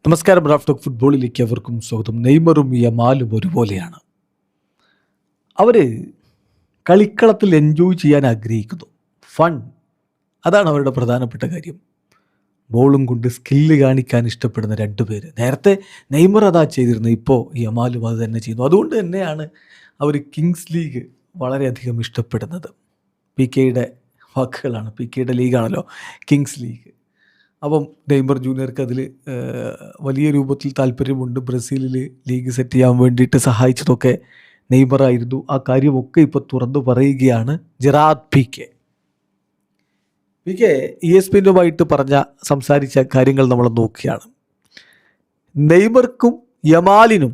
നമസ്കാരം. Raf talk ഫുട്ബോളിലേക്ക് അവർക്കും സ്വാഗതം. നെയ്മറും യമാലും ഒരുപോലെയാണ്. അവർ കളിക്കളത്തിൽ എൻജോയ് ചെയ്യാൻ ആഗ്രഹിക്കുന്നു. ഫൺ, അതാണ് അവരുടെ പ്രധാനപ്പെട്ട കാര്യം. ബോളും കൊണ്ട് സ്കില്ല് കാണിക്കാൻ ഇഷ്ടപ്പെടുന്ന രണ്ടുപേര്. നേരത്തെ നെയ്മർ അതാ ചെയ്തിരുന്നത്, ഇപ്പോൾ യമാലും അത് തന്നെ ചെയ്യുന്നു. അതുകൊണ്ട് തന്നെയാണ് അവർ കിങ്സ് ലീഗ് വളരെയധികം ഇഷ്ടപ്പെടുന്നത്. പി കെയുടെ വാക്കുകളാണ്. പി കെയുടെ ലീഗാണല്ലോ കിങ്സ് ലീഗ്. അപ്പം നെയ്മർ ജൂനിയർക്ക് അതിൽ വലിയ രൂപത്തിൽ താല്പര്യമുണ്ട്. ബ്രസീലിൽ ലീഗ് സെറ്റ് ചെയ്യാൻ വേണ്ടിയിട്ട് സഹായിച്ചതൊക്കെ നെയ്മറായിരുന്നു. ആ കാര്യമൊക്കെ ഇപ്പോൾ തുറന്നു പറയുകയാണ് ജെറാർഡ് പീക്കെ. ESPNുമായിട്ട് സംസാരിച്ച കാര്യങ്ങൾ നമ്മൾ നോക്കിയാണ്. നെയ്മർക്കും യമാലിനും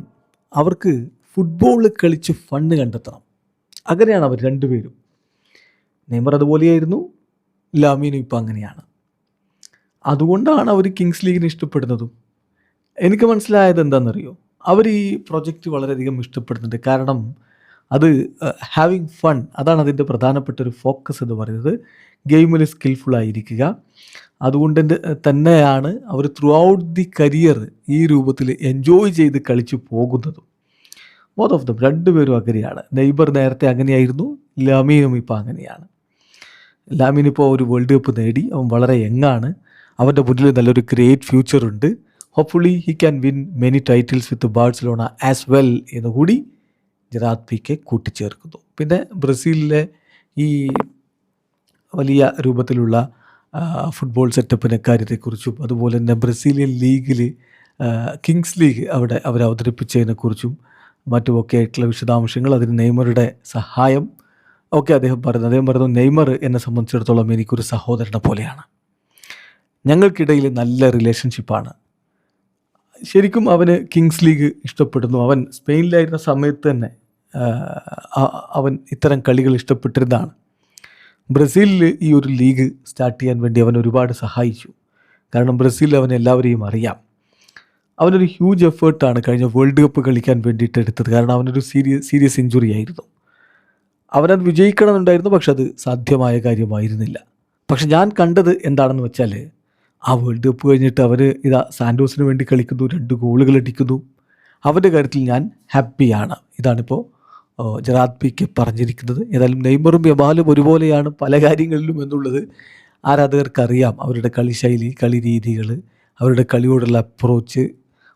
അവർക്ക് ഫുട്ബോൾ കളിച്ച് ഫണ്ണ് കണ്ടെത്തണം. അങ്ങനെയാണ് അവർ രണ്ടുപേരും. നെയ്മർ അതുപോലെയായിരുന്നു, ലാമീനും ഇപ്പോൾ അങ്ങനെയാണ്. അതുകൊണ്ടാണ് അവർ കിങ്സ് ലീഗിനെ ഇഷ്ടപ്പെടുന്നതും. എനിക്ക് മനസ്സിലായത് എന്താണെന്നറിയോ, അവർ ഈ പ്രൊജക്റ്റ് വളരെയധികം ഇഷ്ടപ്പെടുന്നുണ്ട്. കാരണം അത് ഹാവിങ് ഫൺ, അതാണ് അതിൻ്റെ പ്രധാനപ്പെട്ട ഒരു ഫോക്കസ് എന്ന് പറയുന്നത്. ഗെയിമിൽ സ്കിൽഫുൾ ആയിരിക്കുക. അതുകൊണ്ട് തന്നെയാണ് അവർ ത്രൂ ഔട്ട് ദി കരിയർ ഈ രൂപത്തിൽ എൻജോയ് ചെയ്ത് കളിച്ചു പോകുന്നതും. ബോത്ത് ഓഫ് ദം, രണ്ടുപേരും അങ്ങനെയാണ്. നെയ്മർ നേരത്തെ അങ്ങനെയായിരുന്നു, ലാമീനും ഇപ്പോൾ അങ്ങനെയാണ്. ലാമീൻ ഇപ്പോൾ ഒരു വേൾഡ് കപ്പ് നേടി. അവൻ വളരെ യങ്ങാണ്. അവൻ്റെ മുന്നിൽ നല്ലൊരു ഗ്രേറ്റ് ഫ്യൂച്ചറുണ്ട്. Hopefully he can win many titles with Barcelona as well എന്ന് കൂടി ജെറാർഡ് പീക്കെ കൂട്ടിച്ചേർക്കുന്നു. പിന്നെ ബ്രസീലിലെ ഈ വലിയ രൂപത്തിലുള്ള ഫുട്ബോൾ സെറ്റപ്പിൻ്റെ കാര്യത്തെക്കുറിച്ചും അതുപോലെ തന്നെ ബ്രസീലിയൻ ലീഗിൽ കിങ്സ് ലീഗ് അവിടെ അവർ അവതരിപ്പിച്ചതിനെക്കുറിച്ചും മറ്റുമൊക്കെ ആയിട്ടുള്ള വിശദാംശങ്ങൾ, അതിന് നെയ്മറുടെ സഹായം ഒക്കെ അദ്ദേഹം പറഞ്ഞു. നെയ്മർ എന്നെ സംബന്ധിച്ചിടത്തോളം എനിക്കൊരു സഹോദരനെ പോലെയാണ്. ഞങ്ങൾക്കിടയിൽ നല്ല റിലേഷൻഷിപ്പാണ്. ശരിക്കും അവന് കിങ്സ് ലീഗ് ഇഷ്ടപ്പെടുന്നു. അവൻ സ്പെയിനിലായിരുന്ന സമയത്ത് തന്നെ അവൻ ഇത്തരം കളികൾ ഇഷ്ടപ്പെട്ടിരുന്നതാണ്. ബ്രസീലിൽ ഈ ഒരു ലീഗ് സ്റ്റാർട്ട് ചെയ്യാൻ വേണ്ടി അവൻ ഒരുപാട് സഹായിച്ചു. കാരണം ബ്രസീലിൽ അവൻ എല്ലാവരെയും അറിയാം. അവനൊരു ഹ്യൂജ് എഫേർട്ടാണ് കഴിഞ്ഞ വേൾഡ് കപ്പ് കളിക്കാൻ വേണ്ടിയിട്ട് എടുത്തത്. കാരണം അവനൊരു സീരിയസ് ഇഞ്ചുറി ആയിരുന്നു. അവനത് വിജയിക്കണമെന്നുണ്ടായിരുന്നു, പക്ഷെ അത് സാധ്യമായ കാര്യമായിരുന്നില്ല. പക്ഷെ ഞാൻ കണ്ടത് എന്താണെന്ന് വെച്ചാൽ, ആ വേൾഡ് കപ്പ് കഴിഞ്ഞിട്ട് അവർ സാൻഡോസിന് വേണ്ടി കളിക്കുന്നു, 2 ഗോളുകൾ അടിക്കുന്നു. അവൻ്റെ കാര്യത്തിൽ ഞാൻ ഹാപ്പിയാണ്. ഇതാണിപ്പോൾ ജെറാർഡ് പീക്കെ പറഞ്ഞിരിക്കുന്നത്. ഏതായാലും നെയ്മറും യമാലും ഒരുപോലെയാണ് പല കാര്യങ്ങളിലും എന്നുള്ളത് ആരാധകർക്കറിയാം. അവരുടെ കളിശൈലി, കളി രീതികൾ, അവരുടെ കളിയോടുള്ള അപ്രോച്ച്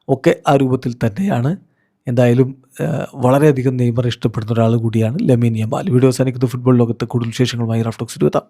ഒക്കെ ആ രൂപത്തിൽ തന്നെയാണ്. എന്തായാലും വളരെയധികം നെയ്മർ ഇഷ്ടപ്പെടുന്ന ഒരാൾ കൂടിയാണ് ലാമിൻ യമാൽ. വീഡിയോ അവസാനിക്കുന്ന ഫുട്ബോൾ ലോകത്തെ കൂടുതൽ വിശേഷങ്ങളുമായി റാഫ് ടോക്സിൽ എത്താം.